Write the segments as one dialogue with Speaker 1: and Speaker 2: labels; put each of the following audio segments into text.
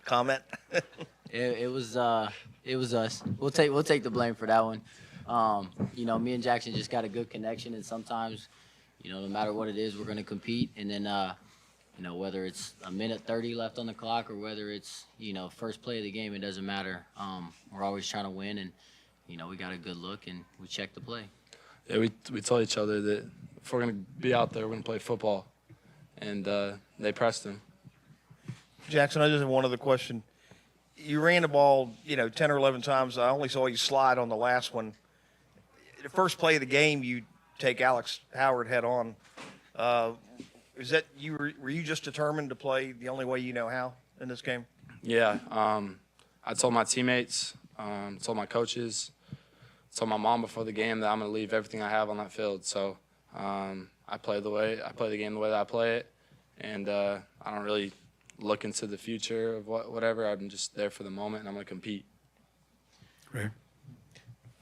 Speaker 1: comment?
Speaker 2: It was us. We'll take the blame for that one. Me and Jackson just got a good connection, and sometimes, no matter what it is, we're gonna compete. And then, whether it's a minute 30 left on the clock or whether it's first play of the game, it doesn't matter. We're always trying to win, and we got a good look and we check the play.
Speaker 3: Yeah, we tell each other that if we're gonna be out there, we're gonna play football, and they pressed him.
Speaker 1: Jackson, I just have one other question. You ran the ball, 10 or 11 times. I only saw you slide on the last one. The first play of the game, you take Alex Howard head on. Is that were you just determined to play the only way you know how in this game?
Speaker 3: Yeah, I told my teammates, told my coaches, told my mom before the game that I'm gonna leave everything I have on that field. So I play the game the way that I play it, and I don't really look into the future of whatever. I'm just there for the moment, and I'm going to compete.
Speaker 4: Great.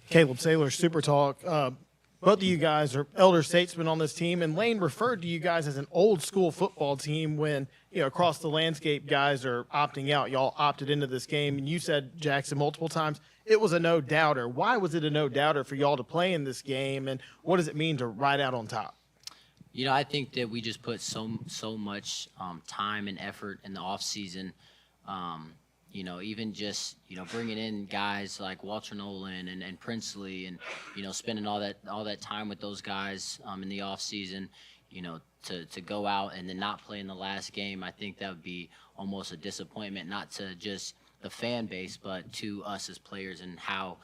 Speaker 5: Caleb Saylor, Super Talk. Both of you guys are elder statesmen on this team, and Lane referred to you guys as an old school football team when, across the landscape guys are opting out. Y'all opted into this game, and you said, Jackson, multiple times, it was a no-doubter. Why was it a no-doubter for y'all to play in this game, and what does it mean to ride out on top?
Speaker 2: I think that we just put so much time and effort in the off season. Even just bringing in guys like Walter Nolan and Princely, and spending all that time with those guys in the off season. To go out and then not play in the last game, I think that would be almost a disappointment, not to just the fan base, but to us as players and how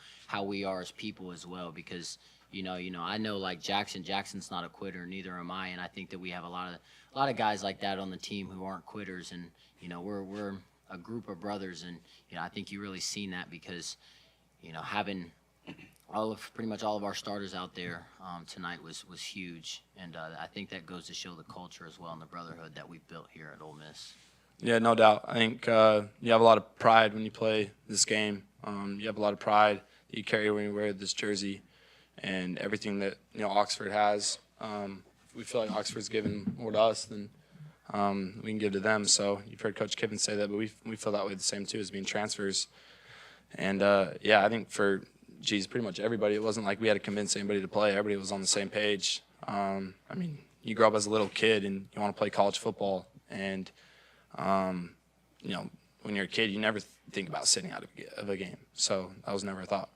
Speaker 2: we are as people as well. Because I know like Jackson's not a quitter, neither am I, and I think that we have a lot of guys like that on the team who aren't quitters, and we're a group of brothers, and I think you really seen that because having pretty much all of our starters out there tonight was huge, and I think that goes to show the culture as well and the brotherhood that we've built here at Ole Miss.
Speaker 3: Yeah, no doubt. I think you have a lot of pride when you play this game. You have a lot of pride that you carry when you wear this jersey. And everything that Oxford has, we feel like Oxford's given more to us than we can give to them. So you've heard Coach Kiffin say that, but we feel that way the same too, as being transfers. And I think for pretty much everybody, it wasn't like we had to convince anybody to play. Everybody was on the same page. You grow up as a little kid and you want to play college football, and when you're a kid, you never think about sitting out of a game. So that was never a thought.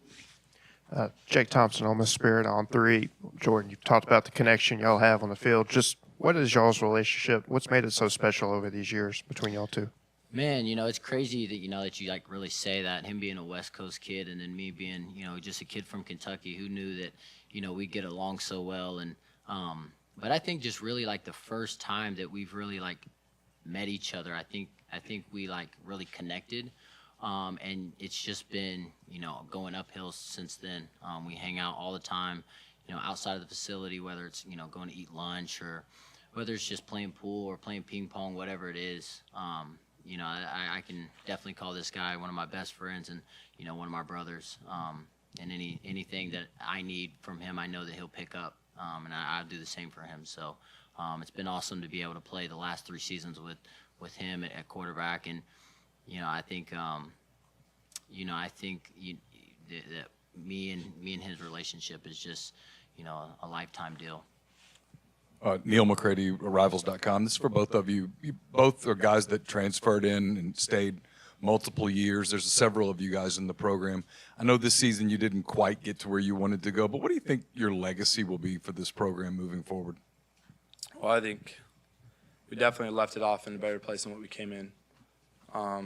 Speaker 6: Jake Thompson, Ole Miss Spirit on 3. Jordan, you've talked about the connection y'all have on the field. Just what is y'all's relationship? What's made it so special over these years between y'all two?
Speaker 2: Man, it's crazy that that you like really say that. Him being a West Coast kid, and then me being just a kid from Kentucky. Who knew that we get along so well? And but I think just really like the first time that we've really like met each other, I think we like really connected. And it's just been, going uphill since then. We hang out all the time, outside of the facility, whether it's, going to eat lunch or whether it's just playing pool or playing ping pong, whatever it is. I can definitely call this guy one of my best friends and, one of my brothers. And anything that I need from him, I know that he'll pick up. And I'll do the same for him. So it's been awesome to be able to play the last 3 seasons with him at quarterback. And, I think that me and his relationship is just, a lifetime deal.
Speaker 4: Neil McCready, Rivals.com. This is for both of you. You both are guys that transferred in and stayed multiple years. There's several of you guys in the program. I know this season you didn't quite get to where you wanted to go, but what do you think your legacy will be for this program moving forward?
Speaker 3: Well, I think we definitely left it off in a better place than what we came in. I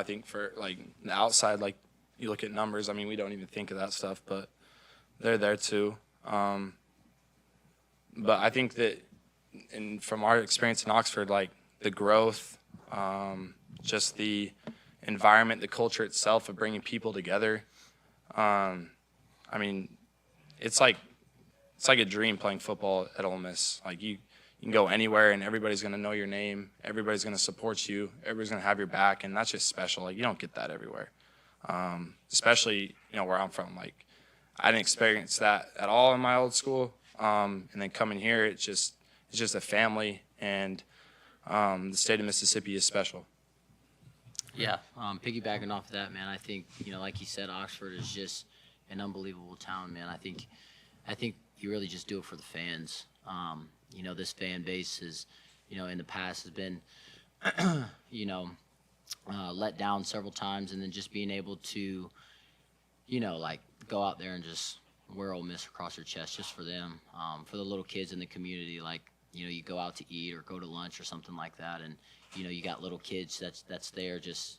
Speaker 3: think for like the outside, like you look at numbers, we don't even think of that stuff, but they're there too. But I think that from our experience in Oxford, like the growth, just the environment, the culture itself of bringing people together. It's like a dream playing football at Ole Miss. Like you can go anywhere and everybody's going to know your name. Everybody's going to support you. Everybody's going to have your back, and that's just special. Like you don't get that everywhere, especially where I'm from. Like I didn't experience that at all in my old school, and then coming here, it's just a family, and the state of Mississippi is special.
Speaker 2: Yeah, piggybacking off of that, man, I think, like you said, Oxford is just an unbelievable town, man. I think you really just do it for the fans. This fan base is, in the past has been, let down several times, and then just being able to, go out there and just wear Ole Miss across your chest just for them, for the little kids in the community. Like, you go out to eat or go to lunch or something like that, and you got little kids that's there just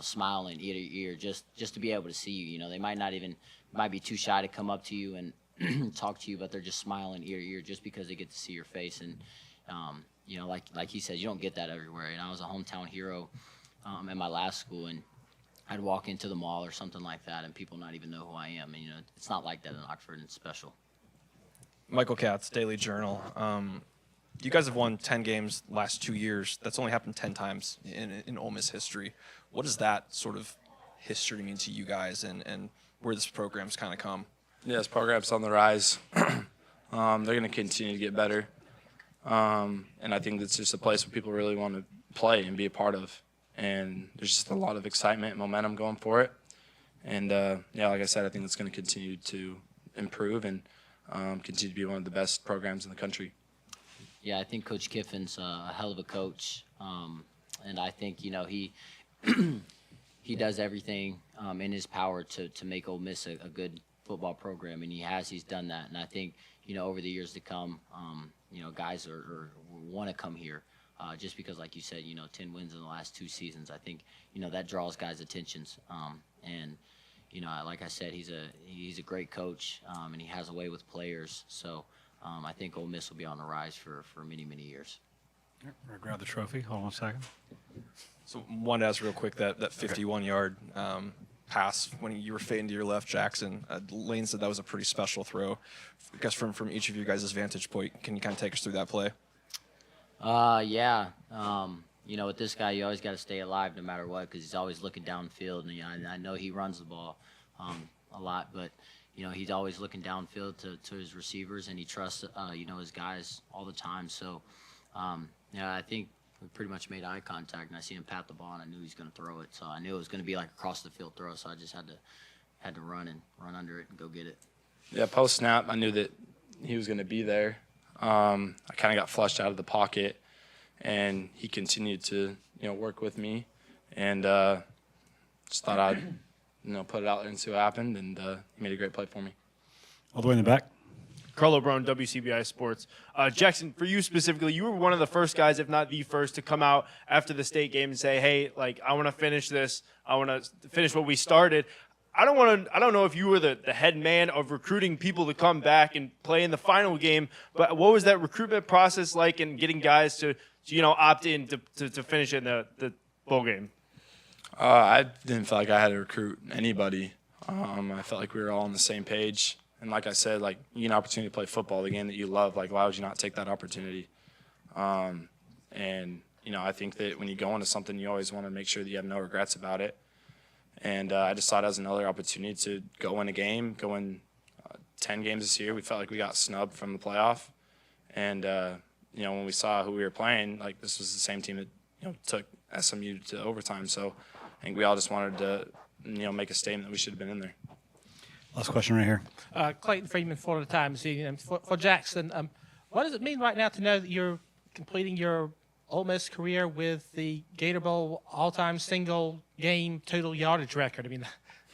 Speaker 2: smiling ear to ear just to be able to see you. They might be too shy to come up to you and talk to you, but they're just smiling ear to ear just because they get to see your face. And like he said, you don't get that everywhere. And I was a hometown hero at my last school, and I'd walk into the mall or something like that, and people not even know who I am. And it's not like that in Oxford, and it's special.
Speaker 7: Michael Katz, Daily Journal. You guys have won 10 games last 2 years. That's only happened 10 times in Ole Miss history. What does that sort of history mean to you guys, and where this program's kind of come?
Speaker 3: Yeah, this program's on the rise. They're going to continue to get better. And I think it's just a place where people really want to play and be a part of. And there's just a lot of excitement and momentum going for it. And, like I said, I think it's going to continue to improve and continue to be one of the best programs in the country.
Speaker 2: Yeah, I think Coach Kiffin's a hell of a coach, and I think he he does everything in his power to make Ole Miss a good football program, and he's done that. And I think over the years to come, guys are want to come here just because, like you said, 10 wins in the last 2 seasons. I think that draws guys' attentions, and like I said, he's a great coach, and he has a way with players. So. I think Ole Miss will be on the rise for many, many years.
Speaker 8: We're going to grab the trophy. Hold on a second.
Speaker 7: So wanted to ask real quick that 51-yard pass when you were fading to your left, Jackson. Lane said that was a pretty special throw. I guess from each of you guys' vantage point, can you kind of take us through that play?
Speaker 2: Yeah. With this guy, you always got to stay alive no matter what, because he's always looking downfield. And I know he runs the ball a lot, but he's always looking downfield to his receivers, and he trusts, his guys all the time. So, I think we pretty much made eye contact, and I see him pat the ball, and I knew he was going to throw it. So I knew it was going to be like across the field throw. So I just had to run under it and go get it.
Speaker 3: Yeah, post snap, I knew that he was going to be there. I kind of got flushed out of the pocket, and he continued to work with me, and just thought I'd put it out there and see what happened, and he made a great play for me.
Speaker 8: All the way in the back.
Speaker 9: Carlo Brown, WCBI Sports. Jackson, for you specifically, you were one of the first guys, if not the first, to come out after the state game and say, hey, I want to finish this. I want to finish what we started. I don't know if you were the head man of recruiting people to come back and play in the final game, but what was that recruitment process like in getting guys to opt in to finish in the bowl game?
Speaker 3: I didn't feel like I had to recruit anybody. I felt like we were all on the same page. And like I said, you get an opportunity to play football, the game that you love. Why would you not take that opportunity? And, I think that when you go into something, you always want to make sure that you have no regrets about it. And I just saw it as another opportunity to go win a game, go win 10 games this year. We felt like we got snubbed from the playoff. And, when we saw who we were playing, this was the same team that, took SMU to overtime. So I think we all just wanted to, make a statement that we should have been in there.
Speaker 8: Last question right here.
Speaker 10: Clayton Freeman, Florida Times. For Jackson, what does it mean right now to know that you're completing your Ole Miss career with the Gator Bowl all-time single-game total yardage record? I mean,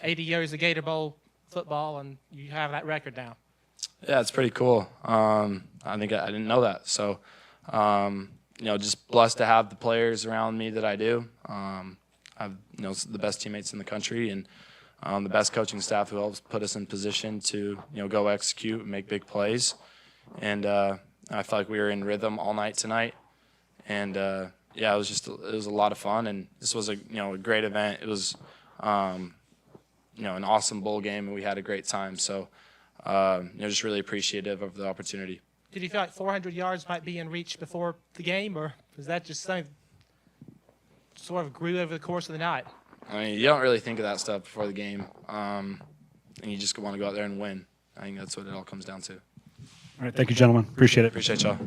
Speaker 10: 80 years of Gator Bowl football, and you have that record now.
Speaker 3: Yeah, it's pretty cool. I think I didn't know that. So, just blessed to have the players around me that I do. I have the best teammates in the country, and the best coaching staff who helps put us in position to go execute and make big plays. And I felt like we were in rhythm all night tonight. And it was a lot of fun, and this was a great event. It was an awesome bowl game, and we had a great time. So just really appreciative of the opportunity.
Speaker 10: Did you feel like 400 yards might be in reach before the game, or was that just something sort of grew over the course of the night?
Speaker 3: I mean, you don't really think of that stuff before the game, and you just want to go out there and win. I think that's what it all comes down to.
Speaker 8: All right, thank you, gentlemen. Appreciate it.
Speaker 3: Appreciate y'all.